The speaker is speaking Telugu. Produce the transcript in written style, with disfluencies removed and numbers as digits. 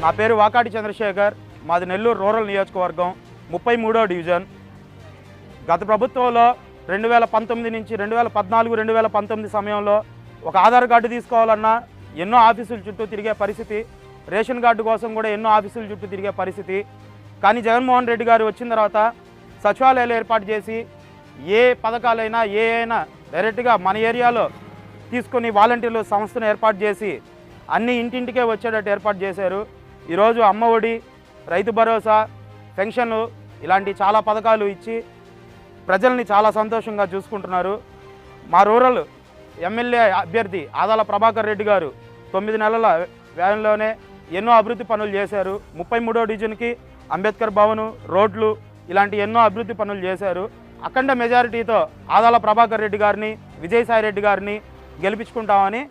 నా పేరు వాకాటి చంద్రశేఖర్, మాది నెల్లూరు రూరల్ నియోజకవర్గం 33వ డివిజన్. గత ప్రభుత్వంలో 2019 నుంచి 2014, 2019 సమయంలో ఒక ఆధార్ కార్డు తీసుకోవాలన్నా ఎన్నో ఆఫీసుల చుట్టూ తిరిగే పరిస్థితి, రేషన్ కార్డు కోసం కూడా ఎన్నో ఆఫీసుల చుట్టూ తిరిగే పరిస్థితి. కానీ జగన్మోహన్ రెడ్డి గారు వచ్చిన తర్వాత సచివాలయాలు ఏర్పాటు చేసి ఏ పథకాలైనా అయినా డైరెక్ట్గా మన ఏరియాలో తీసుకొని వాలంటీర్లు సంస్థను ఏర్పాటు చేసి అన్ని ఇంటింటికే వచ్చేటట్టు ఏర్పాటు చేశారు. ఈరోజు అమ్మ ఒడి, రైతు భరోసా, పెన్షన్లు ఇలాంటి చాలా పథకాలు ఇచ్చి ప్రజల్ని చాలా సంతోషంగా చూసుకుంటున్నారు. మా రూరల్ ఎమ్మెల్యే అభ్యర్థి ఆదాల ప్రభాకర్ రెడ్డి గారు 9 నెలల వ్యయంలోనే ఎన్నో అభివృద్ధి పనులు చేశారు. 33వ డివిజన్కి అంబేద్కర్ భవను, రోడ్లు ఇలాంటి ఎన్నో అభివృద్ధి పనులు చేశారు. అఖండ మెజారిటీతో ఆదాల ప్రభాకర్ రెడ్డి గారిని, విజయసాయి రెడ్డి గారిని గెలిపించుకుంటామని